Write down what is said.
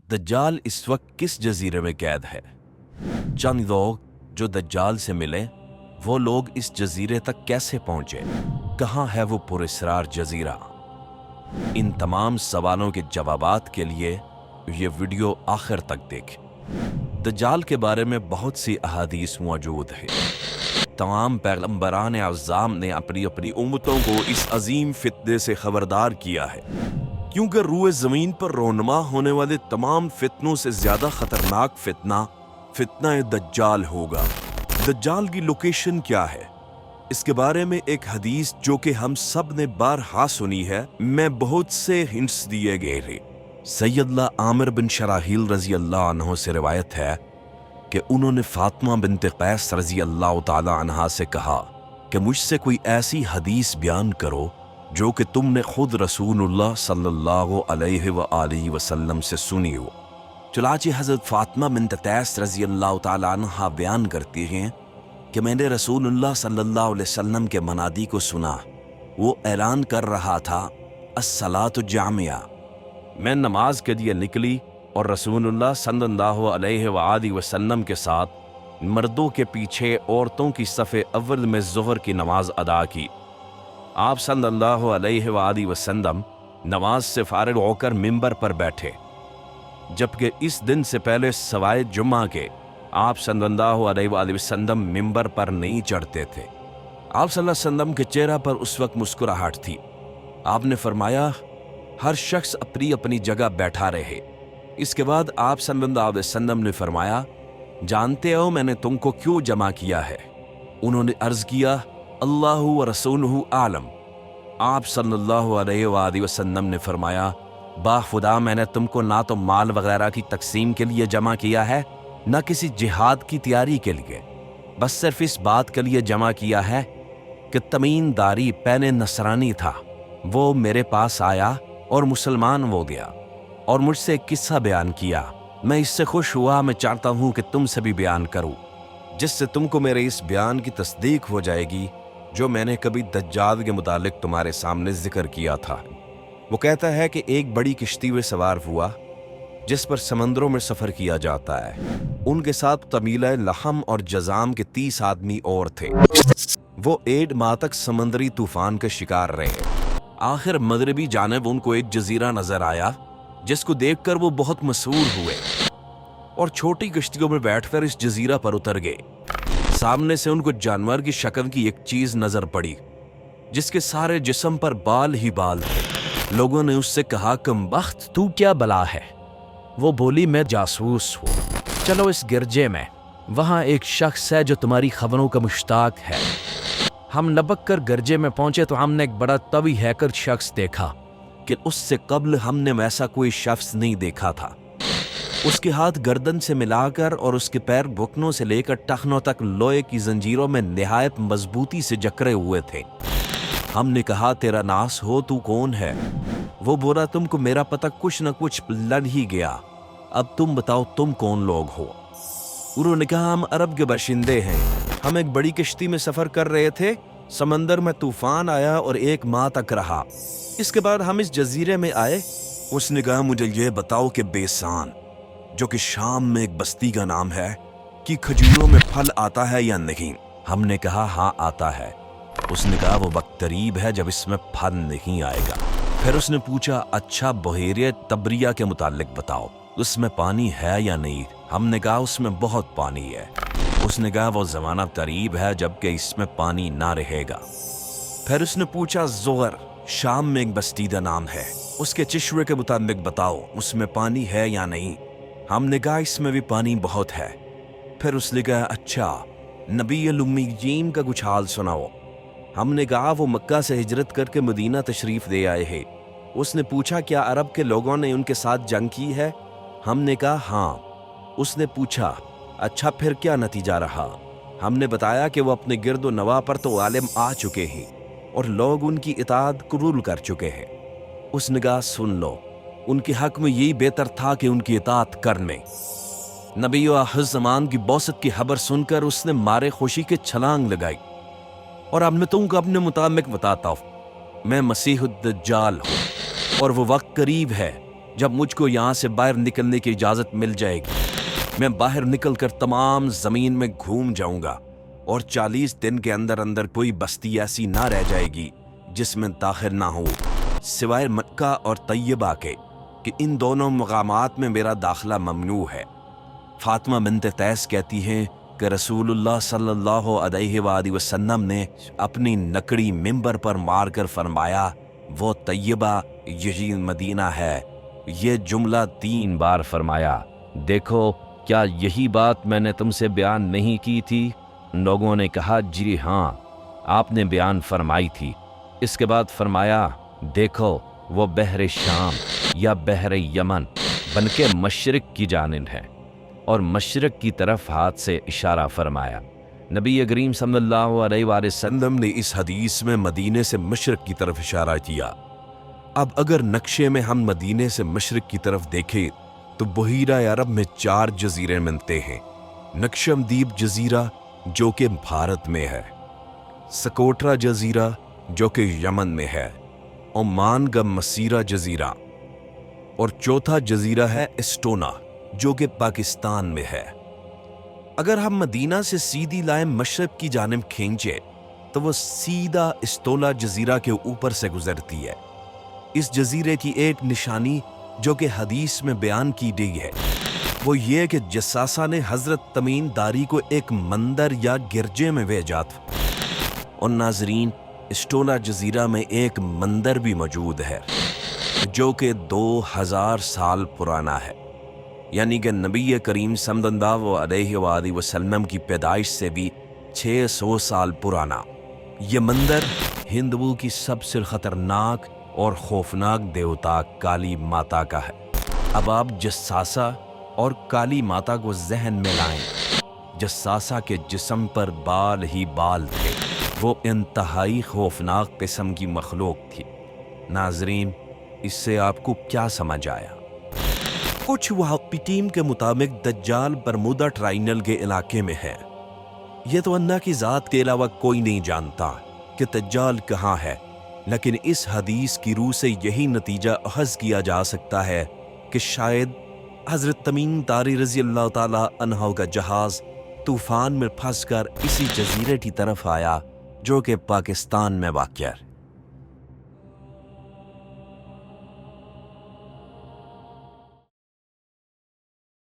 दज्जाल इस वक्त किस जजीरे में कैद है? चंद लोग जो दज्जाल से मिले, वो लोग इस जजीरे तक कैसे पहुंचे? कहाँ है वो पुरस्रार जजीरा? इन तमाम सवालों के जवाबात के लिए ये वीडियो आखिर तक देखें। दज्जाल के बारे में बहुत सी अहादीस मौजूद है। तमाम पैगंबरान आज़ाम ने अपनी अपनी उम्मतों को इस अजीम फितने से खबरदार किया है, क्योंकि रूए ज़मीन पर रोनमा होने वाले तमाम फितनों से ज़्यादा खतरनाक फितना दज्जाल होगा। दज्जाल की लोकेशन क्या है? इसके बारे में एक हदीस जो कि हम सब ने बारहा सुनी है, में बहुत से हिंट्स दिए गए थे। सैयदना आमिर बिन शराहील रजी अल्लाह अन्हो से रिवायत है कि उन्होंने फातिमा बिन्त कैस रजी अल्लाह तआला अन्हा से कहा कि मुझसे कोई ऐसी हदीस बयान करो जो कि तुमने खुद रसूलुल्लाह सल्लल्लाहु अलैहि वआलिहि वसल्लम से सुनी हो। चुनांचे हज़रत फातिमा बिन्त कैस रजी अल्लाह तआला अन्हा बयान करती हैं कि मैंने रसूलुल्लाह सल्लल्लाहु अलैहि वसल्लम के मनादी को सुना। वो ऐलान कर रहा था, अस्सलातु जामिया। मैं नमाज के लिए निकली और रसूलुल्लाह सल्लल्लाहु अलैहि वसल्लम के साथ मर्दों के पीछे औरतों की सफ़े अव्वल में ज़ोहर की नमाज अदा की। आप सल्लल्लाहु अलैहि वसल्लम नमाज से फारिग होकर मिंबर पर बैठे, जबकि इस दिन से पहले सवाए जुम्मा के आप सल्लल्लाहु अलैहि वसल्लम मिंबर पर नहीं चढ़ते थे। आप सल्लल्लाहु अलैहि वसल्लम के चेहरा पर उस वक्त मुस्कुराहट थी। आपने फरमाया, हर शख्स अपनी अपनी जगह बैठा रहे। इसके बाद आप सल्लल्लाहु अलैहि वसल्लम ने फरमाया, जानते हो मैंने तुमको क्यों जमा किया है? उन्होंने अर्ज किया, अल्लाहु व रसूलुहु आलम। आप सल्लल्लाहु अलैहि वसल्लम ने फरमाया, बाखुदा मैंने तुमको ना तो माल वगैरह की तकसीम के लिए जमा किया है, ना किसी जिहाद की तैयारी के लिए, बस सिर्फ इस बात के लिए जमा किया है कि तमीन दारी पैने नसरानी था, वो मेरे पास आया और मुसलमान हो गया और मुझसे एक किस्सा बयान किया। मैं इससे खुश हुआ, मैं चाहता हूँ कि तुमसे भी बयान करूँ, जिससे तुमको मेरे इस बयान की तस्दीक हो जाएगी जो मैंने कभी दज्जाल के मुतालिक तुम्हारे सामने जिक्र किया था। वो कहता है कि एक बड़ी किश्ती में सवार हुआ जिस पर समंदरों में सफ़र किया जाता है। उनके साथ तमीला लहम और जजाम के 30 आदमी और थे। वो 1 माह तक समंदरी तूफान के शिकार रहे। आखिर मगरबी जानिब उनको एक जजीरा नजर आया जिसको देखकर वो बहुत मशहूर हुए और छोटी किश्तियों में बैठकर इस जजीरा पर उतर गए। सामने से उनको जानवर की शक्ल की एक चीज नजर पड़ी जिसके सारे जिस्म पर बाल ही बाल थे। लोगों ने उससे कहा, कमबख्त तू क्या बला है? वो बोली, मैं जासूस हूँ। चलो इस गिरजे में, वहाँ एक शख्स है जो तुम्हारी खबरों का मुश्ताक है। हम लपक कर गिरजे में पहुंचे तो हमने एक बड़ा तवी हैकर शख्स देखा कि उससे कब्ल हमने वैसा कोई शख्स नहीं देखा था। उसके हाथ गर्दन से मिलाकर और उसके पैर घुटनों से लेकर टखनों तक लोहे की जंजीरों में निहायत मजबूती से जकड़े हुए थे। हमने कहा, तेरा नास हो, तू कौन है? वो बोला, तुमको मेरा पता कुछ न कुछ लग ही गया, अब तुम बताओ तुम कौन लोग हो? उन्होंने कहा, हम अरब के बाशिंदे हैं। हम एक बड़ी किश्ती में सफर कर रहे थे, समंदर में तूफान आया और 1 माह तक रहा। इसके बाद हम इस जजीरे में आए। उसने कहा, मुझे ये बताओ कि बेसान, जो कि शाम में एक बस्ती का नाम है, कि खजूरों में फल आता है या नहीं? हमने कहा, हाँ आता है। उसने कहा, वो वक्त करीब है जब इसमें फल नहीं आएगा। फिर उसने पूछा, अच्छा बहेरे तबरिया के मुतालिक बताओ, उसमें पानी है या नहीं? हमने कहा, उसमें बहुत पानी है। उसने कहा, वो ज़माना करीब है जबकि इसमें पानी ना रहेगा। फिर उसने पूछा, ज़ोहर शाम में एक बस्ती का नाम है, उसके चिश्वे के मुताबिक बताओ, उसमें पानी है या नहीं? हमने कहा, इसमें भी पानी बहुत है। फिर उसने कहा, अच्छा नबी उम्मीयीन का कुछ हाल सुनाओ। हमने कहा, वो मक्का से हिजरत करके मदीना तशरीफ दे आए हैं। उसने पूछा, क्या अरब के लोगों ने उनके साथ जंग की है? हमने कहा, हाँ। उसने पूछा, अच्छा फिर क्या नतीजा रहा? हमने बताया कि वो अपने गिरद व नवा पर तो आलिम आ चुके हैं और लोग उनकी इताअत कबूल कर चुके हैं। उसने कहा, सुन लो, उनके हक में यही बेहतर था कि उनकी इताअत कर लें। नबी आखिर ज़मान की बौसत की खबर सुनकर उसने मारे खुशी के छलांग लगाई। और अब मैं तुमको अपने मुताबिक बताता हूँ, मैं मसीह दज्जाल हूँ और वो वक्त करीब है جب مجھ کو یہاں سے باہر نکلنے کی اجازت مل جائے گی میں باہر نکل کر تمام زمین میں گھوم جاؤں گا اور 40 دن کے اندر اندر کوئی بستی ایسی نہ رہ جائے گی جس میں داخل نہ ہو سوائے مکہ اور طیبہ کے کہ ان دونوں مقامات میں میرا داخلہ ممنوع ہے۔ فاطمہ بنت قیس کہتی ہیں کہ رسول اللہ صلی اللہ علیہ وآلہ وسلم نے اپنی نکڑی منبر پر مار کر فرمایا وہ طیبہ یہی مدینہ ہے۔ یہ جملہ 3 بار فرمایا۔ دیکھو کیا یہی بات میں نے تم سے بیان نہیں کی تھی؟ لوگوں نے کہا جی ہاں آپ نے بیان فرمائی تھی۔ اس کے بعد فرمایا دیکھو وہ بحر شام یا بحر یمن بن کے مشرق کی جانب ہے، اور مشرق کی طرف ہاتھ سے اشارہ فرمایا۔ نبی کریم صلی اللہ علیہ وآلہ وسلم نے اس حدیث میں مدینے سے مشرق کی طرف اشارہ کیا۔ اب اگر نقشے میں ہم مدینے سے مشرق کی طرف دیکھیں تو بحیرہ عرب میں 4 جزیرے ملتے ہیں۔ نقشمدیب جزیرہ جو کہ بھارت میں ہے، سکوٹرا جزیرہ جو کہ یمن میں ہے، عمان کا مسیرہ جزیرہ، اور چوتھا جزیرہ ہے اسٹونا جو کہ پاکستان میں ہے۔ اگر ہم مدینہ سے سیدھی لائن مشرق کی جانب کھینچے تو وہ سیدھا اسٹولا جزیرہ کے اوپر سے گزرتی ہے۔ اس جزیرے کی ایک نشانی جو کہ حدیث میں بیان کی گئی ہے وہ یہ کہ جساسہ نے حضرت تمیم داری کو ایک مندر یا گرجے میں بھیجا تھا، اور ناظرین اسٹولا جزیرہ میں ایک مندر بھی موجود ہے جو کہ 2000 سال پرانا ہے، یعنی کہ نبی کریم صلی اللہ علیہ وآلہ وسلم کی پیدائش سے بھی 600 سال پرانا۔ یہ مندر ہندوؤں کی سب سے خطرناک اور خوفناک دیوتا کالی ماتا کا ہے۔ اب آپ جساسہ اور کالی ماتا کو ذہن میں لائیں۔ جساسہ کے جسم پر بال ہی بال تھے، وہ انتہائی خوفناک قسم کی مخلوق تھی۔ ناظرین اس سے آپ کو کیا سمجھ آیا؟ کچھ محققین کے مطابق دجال برمودا ٹرائنگل کے علاقے میں ہے۔ یہ تو اللہ کی ذات کے علاوہ کوئی نہیں جانتا کہ دجال کہاں ہے، لیکن اس حدیث کی روح سے یہی نتیجہ اخذ کیا جا سکتا ہے کہ شاید حضرت تمیم داری رضی اللہ تعالی عنہ کا جہاز طوفان میں پھنس کر اسی جزیرے کی طرف آیا جو کہ پاکستان میں واقع ہے۔